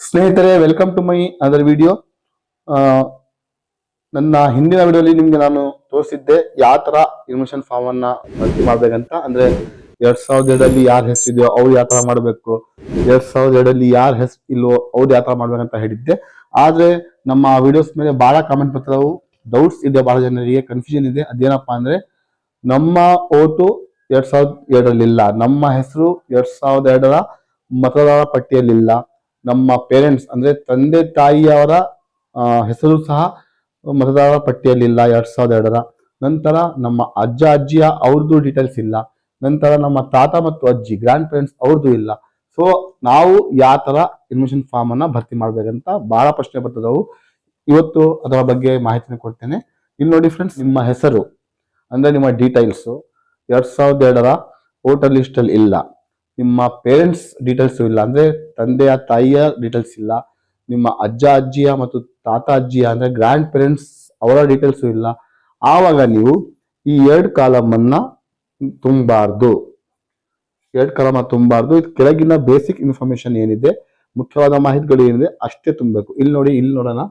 ಸ್ನೇಹಿತರೆ, welcome to my other video. ನನ್ನ ಹಿಂದಿನ ವಿಡಿಯೋಲಿ ನಿಮ್ಗೆ ನಾನು ತೋರಿಸಿದ್ದೆ ಯಾವ ತರ ಇನ್ವೆಷನ್ ಫಾರ್ಮ್ ಅನ್ನ ಭರ್ತಿ ಮಾಡ್ಬೇಕಂತ. ಅಂದ್ರೆ 2002 ಯಾರ ಹೆಸರಿದೆಯೋ ಅವ್ರು ಯಾವ ತರ ಮಾಡ್ಬೇಕು, 2002 ಯಾರ ಹೆಸರು ಇಲ್ವೋ ಅವ್ರು ಯಾವ ತರ ಮಾಡ್ಬೇಕಂತ ಹೇಳಿದ್ದೆ. ಆದ್ರೆ ನಮ್ಮ ವಿಡಿಯೋಸ್ ಮೇಲೆ ಬಹಳ ಕಾಮೆಂಟ್ ಬರ್ತಾವು, ಡೌಟ್ಸ್ ಇದೆ, ಬಹಳ ಜನರಿಗೆ ಕನ್ಫ್ಯೂಷನ್ ಇದೆ. ಅದೇನಪ್ಪಾ ಅಂದ್ರೆ ನಮ್ಮ ಓಟು 2002 ಇಲ್ಲ, ನಮ್ಮ ಹೆಸರು 2002 ಮತದಾರ ಪಟ್ಟಿಯಲ್ಲಿಲ್ಲ, ನಮ್ಮ ಪೇರೆಂಟ್ಸ್ ಅಂದ್ರೆ ತಂದೆ ತಾಯಿಯವರ ಹೆಸರು ಸಹ ಮತದಾರರ ಪಟ್ಟಿಯಲ್ಲಿಲ್ಲ 2002. ನಂತರ ನಮ್ಮ ಅಜ್ಜ ಅಜ್ಜಿಯ ಅವ್ರದ್ದು ಡೀಟೇಲ್ಸ್ ಇಲ್ಲ. ನಂತರ ನಮ್ಮ ತಾತ ಮತ್ತು ಅಜ್ಜಿ ಗ್ರ್ಯಾಂಡ್ ಪೇರೆಂಟ್ಸ್ ಅವ್ರದ್ದು ಇಲ್ಲ. ಸೊ ನಾವು ಯಾವ ತರ ಇನ್ವೆಷನ್ ಫಾರ್ಮ್ ಅನ್ನ ಭರ್ತಿ ಮಾಡ್ಬೇಕಂತ ಬಹಳ ಪ್ರಶ್ನೆ ಬರ್ತದವು. ಇವತ್ತು ಅದರ ಬಗ್ಗೆ ಮಾಹಿತಿನ ಕೊಡ್ತೇನೆ. ಇಲ್ಲಿ ನೋಡಿ ಫ್ರೆಂಡ್ಸ್, ನಿಮ್ಮ ಹೆಸರು ಅಂದ್ರೆ ನಿಮ್ಮ ಡೀಟೇಲ್ಸ್ 2002 ವೋಟರ್ ಲಿಸ್ಟ್ ಅಲ್ಲಿ ಇಲ್ಲ. ನಿಮ್ಮ ಪೇರೆಂಟ್ಸ್ ಡೀಟೇಲ್ಸ್ ಇಲ್ಲ, ಅಂದ್ರೆ ತಂದೆಯ ತಾಯಿಯ ಡೀಟೇಲ್ಸ್ ಇಲ್ಲ. ನಿಮ್ಮ ಅಜ್ಜ ಅಜ್ಜಿಯ ಮತ್ತು ತಾತ ಅಜ್ಜಿಯ ಅಂದ್ರೆ ಗ್ರ್ಯಾಂಡ್ ಪೇರೆಂಟ್ಸ್ ಅವರ ಡೀಟೇಲ್ಸ್ ಇಲ್ಲ. ಆವಾಗ ನೀವು ಈ 2 ಕಾಲಮ್ ಅನ್ನ ತುಂಬಾರ್ದು. 2 ಕಾಲಮ್ ತುಂಬಾರ್ದು. ಇದು ಕೆಳಗಿನ ಬೇಸಿಕ್ ಇನ್ಫಾರ್ಮೇಶನ್ ಏನಿದೆ, ಮುಖ್ಯವಾದ ಮಾಹಿತಿಗಳು ಏನಿದೆ ಅಷ್ಟೇ ತುಂಬಬೇಕು. ಇಲ್ಲಿ ನೋಡಿ, ಇಲ್ಲಿ ನೋಡೋಣ.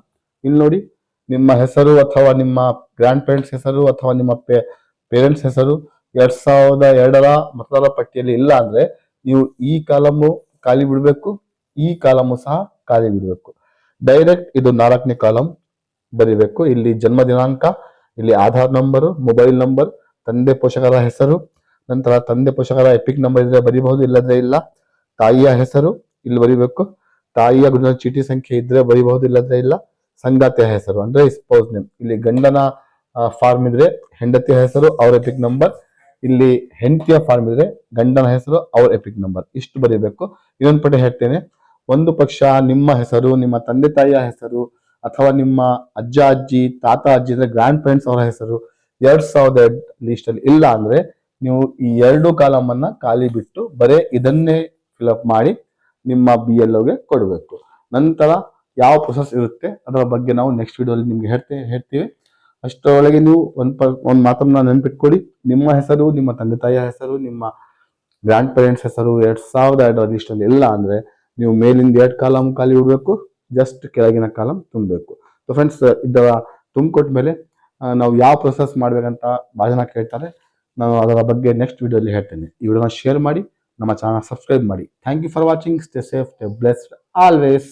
ಇಲ್ಲಿ ನೋಡಿ, ನಿಮ್ಮ ಹೆಸರು ಅಥವಾ ನಿಮ್ಮ ಗ್ರ್ಯಾಂಡ್ ಪೇರೆಂಟ್ಸ್ ಹೆಸರು ಅಥವಾ ನಿಮ್ಮ ಪೇರೆಂಟ್ಸ್ ಹೆಸರು 2002 ಮತದಾರರ ಪಟ್ಟಿಯಲ್ಲಿ ಇಲ್ಲ ಅಂದ್ರೆ ನೀವು ಈ ಕಾಲಮು ಖಾಲಿ ಬಿಡಬೇಕು, ಈ ಕಾಲಮು ಸಹ ಖಾಲಿ ಬಿಡಬೇಕು. ಡೈರೆಕ್ಟ್ ಇದು 4ನೇ ಕಾಲಮ್ ಬರಿಬೇಕು. ಇಲ್ಲಿ ಜನ್ಮ ದಿನಾಂಕ, ಇಲ್ಲಿ ಆಧಾರ್ ನಂಬರು, ಮೊಬೈಲ್ ನಂಬರ್, ತಂದೆ ಪೋಷಕರ ಹೆಸರು, ನಂತರ ತಂದೆ ಪೋಷಕರ ಎಪಿಕ್ ನಂಬರ್ ಇದ್ರೆ ಬರಿಬಹುದು, ಇಲ್ಲದ್ರೆ ಇಲ್ಲ. ತಾಯಿಯ ಹೆಸರು ಇಲ್ಲಿ ಬರಿಬೇಕು, ತಾಯಿಯ ಗುರುತಿನ ಚೀಟಿ ಸಂಖ್ಯೆ ಇದ್ರೆ ಬರಿಬಹುದು, ಇಲ್ಲದ್ರೆ ಇಲ್ಲ. ಸಂಗಾತಿಯ ಹೆಸರು ಅಂದ್ರೆ ಸ್ಪೌಸ್ ನೇಮ್, ಇಲ್ಲಿ ಗಂಡನ ಫಾರ್ಮ್ ಇದ್ರೆ ಹೆಂಡತಿಯ ಹೆಸರು ಅವ್ರ ಎಪಿಕ್ ನಂಬರ್, ಇಲ್ಲಿ ಹೆಂಡತಿಯ ಫಾರ್ಮ್ ಇದ್ರೆ ಗಂಡನ ಹೆಸರು ಅವ್ರ ಎಪಿಕ್ ನಂಬರ್, ಇಷ್ಟು ಬರೀಬೇಕು. ಇನ್ನೊಂದು ಪಟ್ಟಿ ಹೇಳ್ತೇನೆ. ಒಂದು ಪಕ್ಷ ನಿಮ್ಮ ಹೆಸರು, ನಿಮ್ಮ ತಂದೆ ತಾಯಿಯ ಹೆಸರು ಅಥವಾ ನಿಮ್ಮ ಅಜ್ಜ ಅಜ್ಜಿ ತಾತ ಅಜ್ಜಿ ಅಂದ್ರೆ ಗ್ರ್ಯಾಂಡ್ ಪೇರೆಂಟ್ಸ್ ಅವರ ಹೆಸರು 2002 ಲಿಸ್ಟ್ ಅಲ್ಲಿ ಇಲ್ಲ ಅಂದ್ರೆ ನೀವು ಈ 2 ಕಾಲಮ್ ಅನ್ನ ಖಾಲಿ ಬಿಟ್ಟು ಬರೇ ಇದನ್ನೇ ಫಿಲ್ಅಪ್ ಮಾಡಿ ನಿಮ್ಮ BLOಗೆ ಕೊಡಬೇಕು. ನಂತರ ಯಾವ ಪ್ರೊಸೆಸ್ ಇರುತ್ತೆ ಅದರ ಬಗ್ಗೆ ನಾವು ನೆಕ್ಸ್ಟ್ ವಿಡಿಯೋಲಿ ನಿಮ್ಗೆ ಹೇಳ್ತೀವಿ. ಅಷ್ಟರೊಳಗೆ ನೀವು ಒಂದ್ ಮಾತನ್ನ ನೆನ್ಪಿಟ್ಕೊಳ್ಳಿ. ನಿಮ್ಮ ಹೆಸರು, ನಿಮ್ಮ ತಂದೆ ತಾಯಿಯ ಹೆಸರು, ನಿಮ್ಮ ಗ್ರ್ಯಾಂಡ್ ಪೇರೆಂಟ್ಸ್ ಹೆಸರು 2002 ಲಿಸ್ಟ್ ಅಲ್ಲಿ ಇಲ್ಲ ಅಂದ್ರೆ ನೀವು ಮೇಲಿಂದ 2 ಕಾಲಮ್ ಖಾಲಿ ಬಿಡಬೇಕು, ಜಸ್ಟ್ ಕೆಳಗಿನ ಕಾಲಮ್ ತುಂಬಬೇಕು. ಸೊ ಫ್ರೆಂಡ್ಸ್, ಇದರ ತುಂಬಿಕೊಟ್ಮೇಲೆ ನಾವು ಯಾವ ಪ್ರೊಸೆಸ್ ಮಾಡ್ಬೇಕಂತ ಬಹಳ ಜನ ಕೇಳ್ತಾರೆ. ನಾನು ಅದರ ಬಗ್ಗೆ ನೆಕ್ಸ್ಟ್ ವಿಡಿಯೋಲಿ ಹೇಳ್ತೇನೆ. ಈ ವಿಡಿಯೋನ ಶೇರ್ ಮಾಡಿ, ನಮ್ಮ ಚಾನಲ್ ಸಬ್ಸ್ಕ್ರೈಬ್ ಮಾಡಿ. Thank you for watching. Stay safe, stay blessed always.